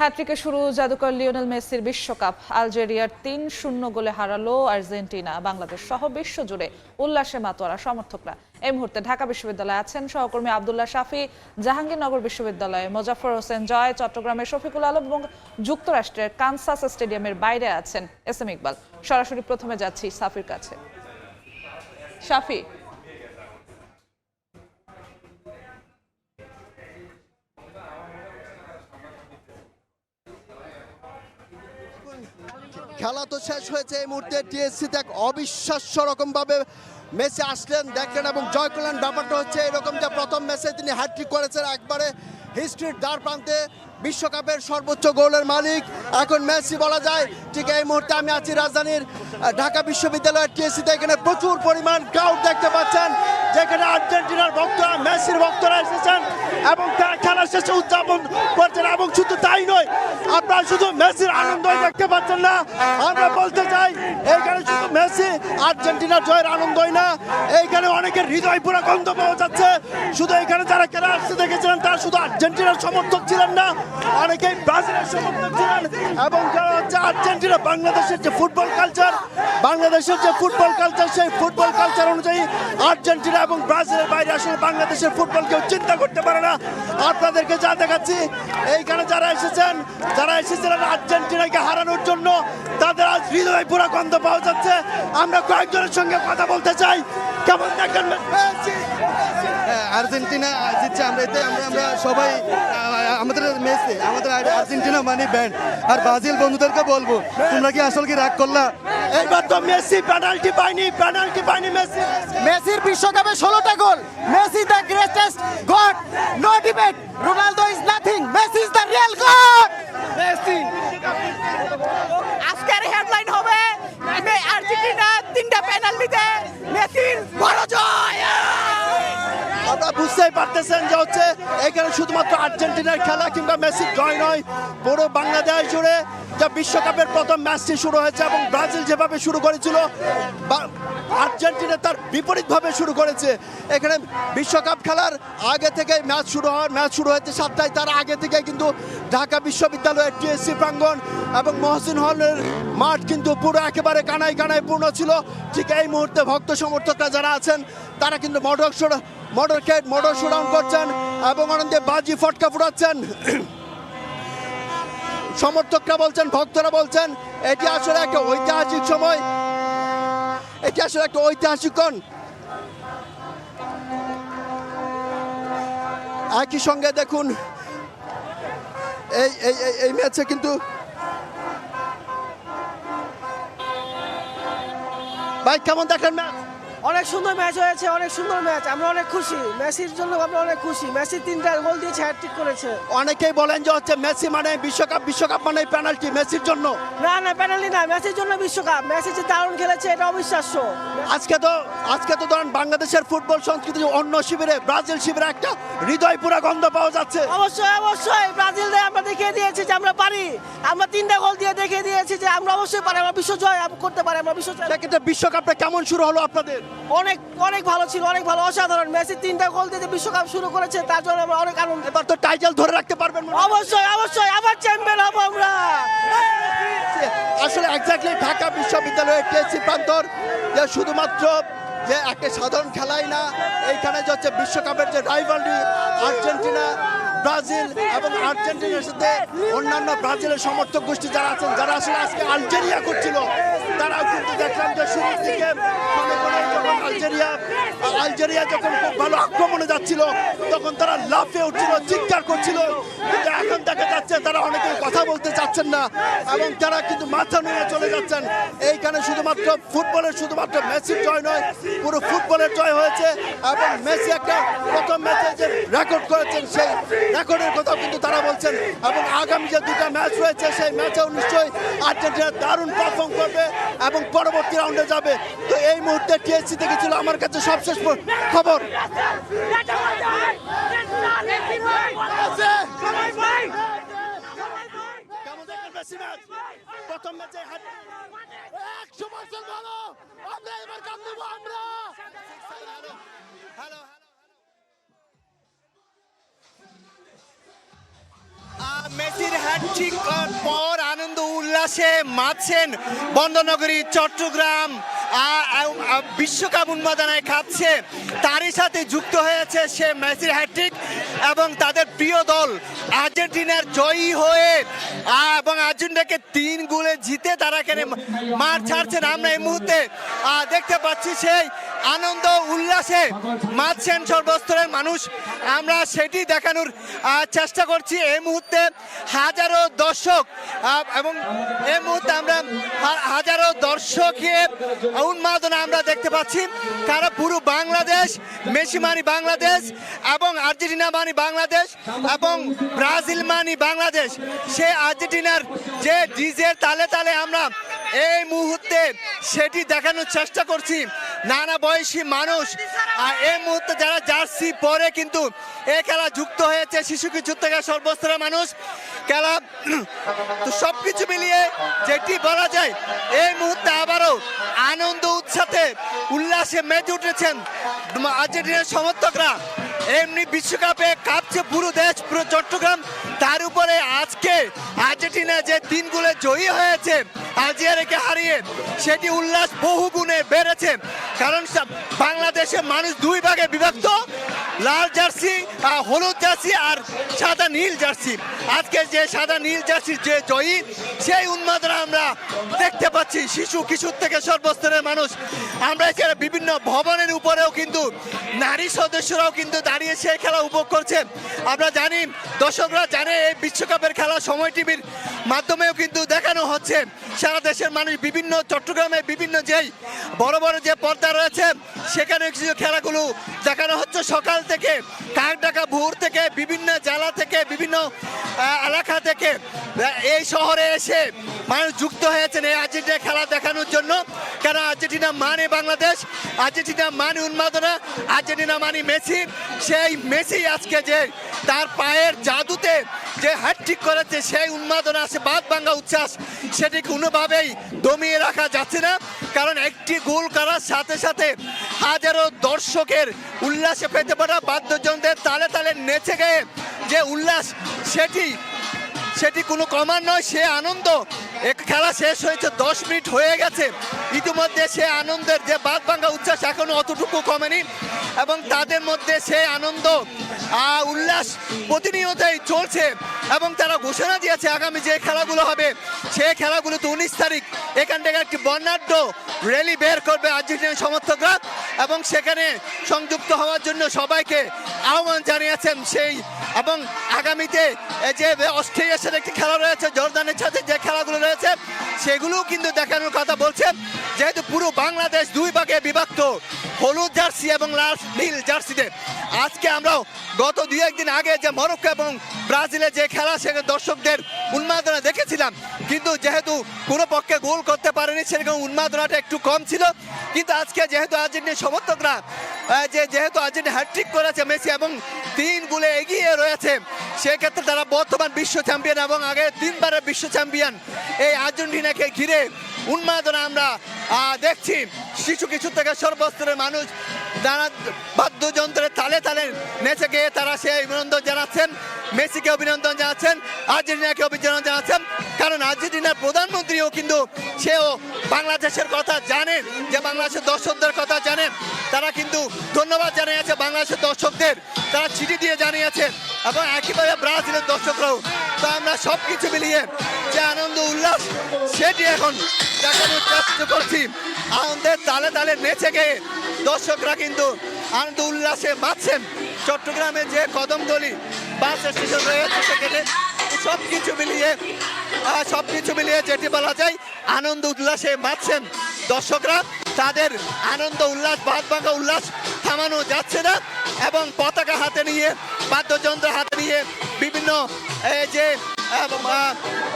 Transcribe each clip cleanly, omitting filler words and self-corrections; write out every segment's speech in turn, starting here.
হ্যাট্রিকে শুরু জাদুকর লিওনেল মেসির বিশ্বকাপ। আলজেরিয়ার ৩-০ গোলে হারালো আর্জেন্টিনা। বাংলাদেশ সহ বিশ্বজুড়ে উল্লাসে মাতোয়ারা সমর্থকরা। এই মুহূর্তে ঢাকা বিশ্ববিদ্যালয়ে আছেন সহকর্মী আব্দুল্লাহ শাফি, জাহাঙ্গীরনগর বিশ্ববিদ্যালয়ে মোজাফফর হোসেন জয়, চট্টগ্রামের শফিকুল আলম এবং যুক্তরাষ্ট্রের কানসাস স্টেডিয়ামের বাইরে আছেন এস এম ইকবাল। সরাসরি প্রথমে যাচ্ছি সাফির কাছে। শাফি, খেলা তো শেষ হয়েছে এই মুহূর্তে। টিএসসিতে এক অবিশ্বাস্য রকম ভাবে মেসি আসলেন, দেখলেন এবং জয় করলেন। ব্যাপারটা হচ্ছে এরকম যে প্রথম ম্যাচে তিনি হ্যাট্রিক করেছেন, একবারে হিস্ট্রির দ্বার প্রান্তে বিশ্বকাপের সর্বোচ্চ গোলের মালিক এখন মেসি বলা যায়। ঠিক এই মুহূর্তে আমি আছি রাজধানীর ঢাকা বিশ্ববিদ্যালয়ের টিএসসিতে। এখানে প্রচুর পরিমাণ ক্রাউড দেখতে পাচ্ছেন, যেখানে আর্জেন্টিনার ভক্তরা, মেসির ভক্তরা এসেছেন এবং তারা খেলা শেষে উদযাপন করছেন। এবং শুধু তাই নয়, আপনারা শুধু মেসির আনন্দই দেখতে পাচ্ছেন না, আমরা বলতে চাই এইখানে শুধু মেসি আর্জেন্টিনার জয়ের আনন্দই না, এইখানে অনেকের হৃদয় পুরো গন্ধ পাওয়া যাচ্ছে। শুধু এখানে যারা খেলা আসতে দেখেছিলেন তারা শুধু আর্জেন্টিনার সমর্থক ছিলেন না, অনেকেই ব্রাজিলের সমর্থক ছিলেন। এবং যারা হচ্ছে আর্জেন্টিনা, বাংলাদেশের যে ফুটবল কালচার, সেই ফুটবল কালচার অনুযায়ী আর্জেন্টিনা এবং ব্রাজিলের বাইরে আসলে বাংলাদেশের ফুটবল কেউ চিন্তা করতে পারে না। আপনাদেরকে যা দেখাচ্ছি, এইখানে যারা এসেছিলেন আর্জেন্টিনাকে হারানোর জন্য, তাদের আজ হৃদয় পুরো গন্ধ পাওয়া যাচ্ছে। আমরা কয়েকজনের সঙ্গে কথা বলতে চাই। কেমন দেখেন আর্জেন্টিনা জিতছে, আমরা সবাই আমাদের মেসি, আমাদের আর্জেন্টিনা মানে ব্যান্ড। আর ব্রাজিল বন্ধুদেরকে বলবো, তোমরা কি আসল কি রাগ করলা? এইবার তো মেসি পেনাল্টি পায়নি মেসির বিশ্বকাপে 16টা গোল। Messi the greatest god, no debate. Ronaldo is nothing, Messi is the real god. Messi আজকের হেডলাইন হবে আর্জেন্টিনা 3টা পেনাল্টিতে মেসির বড় জয়। আপনারা বুঝতেই পারতেছেন যে হচ্ছে এখানে শুধুমাত্র আর্জেন্টিনার খেলা কিংবা মেসির জয় নয়, পুরো বাংলাদেশ জুড়ে যা বিশ্বকাপের প্রথম ম্যাচটি শুরু হয়েছে এবং ব্রাজিল যেভাবে শুরু করেছিল, আর্জেন্টিনা তার বিপরীতভাবে শুরু করেছে। এখানে বিশ্বকাপ খেলার আগে থেকে ম্যাচ শুরু হয়েছে 7টায়। তার আগে থেকে কিন্তু ঢাকা বিশ্ববিদ্যালয়ের টিএসসি প্রাঙ্গণ এবং মহসিন হলের মাঠ কিন্তু পুরো একেবারে কানায় পূর্ণ ছিল। ঠিক এই মুহূর্তে ভক্ত সমর্থকরা যারা আছেন তারা কিন্তু মোটর শোডাউন করছেন এবং আনন্দে বাজি ফটকা ফুটাচ্ছেন। সমর্থকরা বলছেন, ভক্তরা বলছেন, এটি আসলে একটা ঐতিহাসিক সময়, এটি আসলে একটা ঐতিহাসিক ক্ষণ। একই সঙ্গে দেখুন এই ম্যাচে কিন্তু ভাই কেমন দেখেন ম্যাচ? অনেক সুন্দর ম্যাচ হয়েছে, অনেক সুন্দর ম্যাচ। আমরা অনেক খুশি, মেসির জন্য আমরা অনেক খুশি। মেসি 3টা গোল দিয়েছে, হ্যাটট্রিক করেছে। অনেকেই বলেন যে হচ্ছে মেসি মানে বিশ্বকাপ মানে পেনাল্টি মেসির জন্য। না পেনাল্টি না, মেসির জন্য বিশ্বকাপ। মেসি যে দারুণ খেলেছে, এটা অবিশ্বাস্য। আজকে তো ধরেন বাংলাদেশের ফুটবল সংস্কৃতি অন্য শিবিরে, ব্রাজিল শিবিরে একটা হৃদয় পুরা গন্ধ পাওয়া যাচ্ছে। অবশ্যই ব্রাজিলদের আমরা দেখিয়ে দিয়েছি যে আমরা পারি। আমরা 3টা গোল দিয়ে দেখিয়ে দিয়েছি যে আমরা অবশ্যই পারি, আমরা বিশ্ব জয় করতে পারি, আমরা বিশ্ব জয়। সেক্ষেত্রে বিশ্বকাপটা কেমন শুরু হলো আপনাদের? অনেক ভালো ছিল, অনেক ভালো, অসাধারণ। মেসি 3টা গোল দিয়ে বিশ্বকাপ শুরু করেছে, তার জন্য আমরা অনেক আনন্দ। এবার তো টাইটেল ধরে রাখতে পারবেন? অবশ্যই আবার চ্যাম্পিয়ন হবো আমরা। আসলে এক্স্যাক্টলি ঢাকা বিশ্ববিদ্যালয়ের টিএসসি প্রান্তর যে শুধুমাত্র যে একটা সাধারণ খেলাই না, এইখানে যে হচ্ছে বিশ্বকাপের যে রাইভালরি আর্জেন্টিনা, ব্রাজিল এবং আর্জেন্টিনার সাথে অন্যান্য ব্রাজিলের সমর্থক গোষ্ঠী যারা আছেন, যারা আসলে আজকে আলজেরিয়া করছিল, তারাও কিন্তু দেখলাম যে শুরুর দিকে যখন আলজেরিয়া যখন খুব ভালো আক্রমণে যাচ্ছিল তখন তারা লাফিয়ে উঠছিল, চিৎকার করছিল। কিন্তু এখন দেখা যাচ্ছে তারা অনেকে কথা বলতে চাচ্ছেন না এবং তারা কিন্তু মাথা নিয়ে চলে যাচ্ছেন। এইখানে শুধুমাত্র মেসির জয় নয়, পুরো ফুটবলের জয় হয়েছে এবং মেসি একটা প্রথম ম্যাচে যে রেকর্ড করেছেন সেই রেকর্ডের কথা কিন্তু তারা বলছেন। এবং আগামী যে 2টা ম্যাচ রয়েছে সেই ম্যাচেও নিশ্চয়ই আর্জেন্টিনা দারুণ পারফর্ম করবে এবং পরবর্তী রাউন্ডে যাবে। তো এই মুহূর্তে টিএসসি থেকে ছিল আমার কাছে সবশেষ খবর। প্রথম ম্যাচে 100% ভালো, আমরা এবার কাপ নেব আমরা। হ্যালো মেসির হ্যাটট্রিক পর আনন্দ উল্লাসে মাতছেন বন্দরনগরী চট্টগ্রাম। বিশ্বকাপ উন্মাদনায় খাচ্ছে, তারই সাথে যুক্ত হয়েছে সে মেসির হ্যাটট্রিক এবং তাদের প্রিয় দল আর্জেন্টিনার জয়ী হয়ে এবং আর্জেন্টিনাকে 3 গোলে জিতে তারা এখানে মাঠ ছাড়ছেন। আমরা এই মুহূর্তে দেখতে পাচ্ছি সেই আনন্দ উল্লাসে মাতছেন সর্বস্তরের মানুষ। আমরা সেটি দেখানোর চেষ্টা করছি। এই মুহূর্তে হাজারো দর্শক এবং এই মুহূর্তে আমরা হাজারো দর্শকের উন্মাদনা আমরা দেখতে পাচ্ছি। কারণ পুরো বাংলাদেশ, মেসি মানি বাংলাদেশ এবং আর্জেন্টিনা মানি বাংলাদেশ এবং ব্রাজিল মানি বাংলাদেশ। সে আর্জেন্টিনার যে ডিজের তালে তালে আমরা এই মুহূর্তে সেটি দেখানোর চেষ্টা করছি। নানা বয়সী মানুষ এই মুহূর্তে যারা জার্সি পরে কিন্তু এই খেলা যুক্ত হয়েছে, শিশু কিশোর থেকে সর্বস্তরের মানুষ খেলা। তো সবকিছু মিলিয়ে যেটি বলা যায় এই মুহূর্তে আবারও আনন্দ উৎসাহে উল্লাসে মেতে উঠেছেন আর্জেন্টিনার সমর্থকরা। এমনি বিশ্বকাপে কাঁপছে পুরো দেশ, পুরো চট্টগ্রাম। তার উপরে আজকে আর্জেন্টিনা যে 3 গোলে জয়ী হয়েছে আলজেরিয়াকে হারিয়ে, সেটি উল্লাস বহু গুণে বেড়েছে। কারণ বাংলাদেশের মানুষ 2 ভাগে বিভক্ত, লাল জার্সি, হলুদ জার্সি আর সাদা নীল জার্সি। আজকে যে সাদা নীল জার্সির যে জয়ী, সেই উন্মাদনা আমরা দেখতে পাচ্ছি শিশু কিশোর থেকে সর্বস্তরের মানুষ। আমরা এখানে বিভিন্ন ভবনের উপরেও কিন্তু নারী সদস্যরাও কিন্তু দাঁড়িয়ে সেই খেলা উপভোগ করছে। আমরা জানি, দর্শকরা জানে, এই বিশ্বকাপের খেলা সময় টিভির মাধ্যমেও কিন্তু দেখানো হচ্ছে। সারা দেশের মানুষ বিভিন্ন চট্টগ্রামে বিভিন্ন যেই বড় বড় যে পর্দা রয়েছে সেখানে কিছু খেলাগুলো দেখানো হচ্ছে সকাল থেকে। কাকডাকা ভোর থেকে বিভিন্ন জেলা থেকে বিভিন্ন এলাকা থেকে এই শহরে এসে মানুষ যুক্ত হয়েছেন এই আর্জেন্টিনা খেলা দেখানোর জন্য। কারণ আর্জেন্টিনা মানে বাংলাদেশ, আর্জেন্টিনা মানে উন্মাদনা, আর্জেন্টিনা মানে মেসি। সেই মেসি আজকে যে তার পায়ের জাদুতে যে হ্যাটট্রিক করেছে, সেই উন্মাদনা আছে, বাদ ভাঙা উচ্ছ্বাস, সেটি কোনোভাবেই দমিয়ে রাখা যাচ্ছে না। কারণ একটি গোল করার সাথে সাথে হাজারো দর্শকের উল্লাসে পেতে পারা, বাদ্যযন্ত্রের তালে তালে নেচে গিয়ে যে উল্লাস, সেটি কোনো কমার নয়। সে আনন্দ, এক খেলা শেষ হয়েছে, 10 মিনিট হয়ে গেছে, ইতিমধ্যে সে আনন্দের যে বাদ ভাঙা উচ্ছ্বাস এখনো অতটুকু কমেনি এবং তাদের মধ্যে সে আনন্দ উল্লাস প্রতিনিয়তই চলছে। এবং তারা ঘোষণা দিয়েছে আগামী যে খেলাগুলো হবে সেই খেলাগুলোতে 19 তারিখ এখান থেকে একটি বর্ণাঢ্য র্যালি বের করবে আর্জেন্টিনার সমর্থকরা এবং সেখানে সংযুক্ত হওয়ার জন্য সবাইকে আহ্বান জানিয়েছেন। সেই এবং আগামীতে যে অস্ট্রেলিয়ার সাথে একটি খেলা রয়েছে, জর্দানের সাথে যে খেলাগুলো রয়েছে সেগুলোও কিন্তু দেখানোর কথা বলছেন। যেহেতু পুরো বাংলাদেশ 2 ভাগে বিভক্ত, হলুদ জার্সি এবং লাল নীল জার্সিতে। আজকে আমরাও গত 2-1 দিন আগে যে মরক্কো এবং ব্রাজিলের যে খেলা, সেখানে দর্শকদের উন্মাদনা দেখেছিলাম, কিন্তু যেহেতু কোনো পক্ষে গোল করতে পারেনি সেরকম উন্মাদনাটা একটু কম ছিল। কিন্তু আজকে যেহেতু আর্জেন্টিনার সমর্থকরা যেহেতু আর্জেন্টিনা হ্যাটট্রিক করেছে মেসি এবং 3 গোলে এগিয়ে রয়েছে, সেক্ষেত্রে তারা বর্তমান বিশ্ব চ্যাম্পিয়ন এবং আগে 3 বারের বিশ্ব চ্যাম্পিয়ন এই আর্জেন্টিনাকে ঘিরে উন্মাদনা আমরা দেখছি। শিশু কিশোর থেকে সর্বস্তরের মানুষ নানা বাদ্যযন্ত্রের তালে তালে নেচে গিয়ে তারা সেই অভিনন্দন জানাচ্ছেন, মেসিকে অভিনন্দন জানাচ্ছেন, আর্জেন্টিনাকে অভিনন্দন জানাচ্ছেন। কারণ আর্জেন্টিনার প্রধানমন্ত্রীও কিন্তু সেও বাংলাদেশের কথা জানেন, যে বাংলাদেশের দর্শকদের কথা জানেন। তারা কিন্তু ধন্যবাদ জানিয়েছে বাংলাদেশের দর্শকদের, তারা চিঠি দিয়ে জানিয়েছে এবং একইভাবে ব্রাজিলের দর্শকরাও। তো আমরা সব কিছু মিলিয়ে যে আনন্দ উল্লাস সেটি এখন দেখানোর চেষ্টা করছি। আনন্দের তালে তালে নেচে গিয়ে দর্শকরা কিন্তু আনন্দ উল্লাসে মাতছেন। চট্টগ্রামে যে কদমতলী বাস স্টেশন রয়েছে সেখানে সব কিছু মিলিয়ে যেটি বলা যায় আনন্দ উল্লাসে মাতছেন দর্শকরা। তাদের আনন্দ উল্লাস, বাদ ভাঙা উল্লাস থামানো যাচ্ছে না এবং পতাকা হাতে নিয়ে, বাদ্যযন্ত্র হাতে নিয়ে, বিভিন্ন যে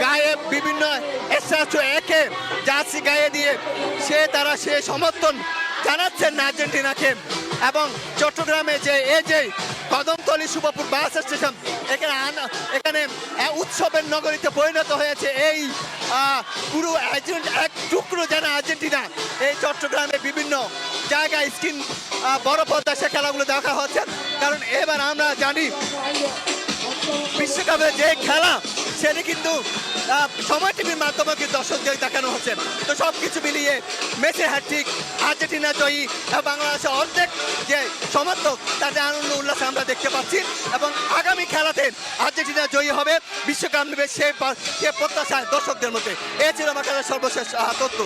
গায়ে বিভিন্ন একে জার্সি গায়ে দিয়ে তারা সে সমর্থন জানাচ্ছেন আর্জেন্টিনাকে। এবং চট্টগ্রামে যে কদমতলী শুভপুর বাস স্টেশন, এখানে উৎসবের নগরীতে পরিণত হয়েছে। এই পুরো এক টুকরো যেন আর্জেন্টিনা এই চট্টগ্রামে বিভিন্ন জায়গায় স্ক্রিন বড় পর্দা সে খেলাগুলো দেখা হচ্ছে। কারণ এবার আমরা জানি বিশ্বকাপের যে খেলা সেটি কিন্তু সময় টিভির মাধ্যমে কিন্তু দর্শকদের দেখানো হচ্ছে। তো সবকিছু মিলিয়ে মেসি হ্যাট্রিক, আর্জেন্টিনা জয়ী, বাংলাদেশের অর্ধেক যে সমর্থক তাদের আনন্দ উল্লাস আমরা দেখতে পাচ্ছি এবং আগামী খেলাতে আর্জেন্টিনা জয়ী হবে, বিশ্বকাপ নেবে সে প্রত্যাশায় দর্শকদের মধ্যে। এ ছিল আমার কাছে সর্বশেষ তথ্য।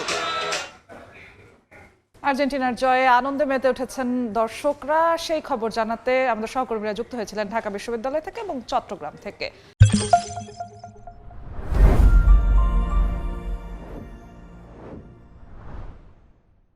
আর্জেন্টিনার জয়ে আনন্দে মেতে উঠেছেন দর্শকরা, সেই খবর জানাতে আমাদের সহকর্মীরা যুক্ত হয়েছিলেন ঢাকা বিশ্ববিদ্যালয় থেকে এবং চট্টগ্রাম থেকে।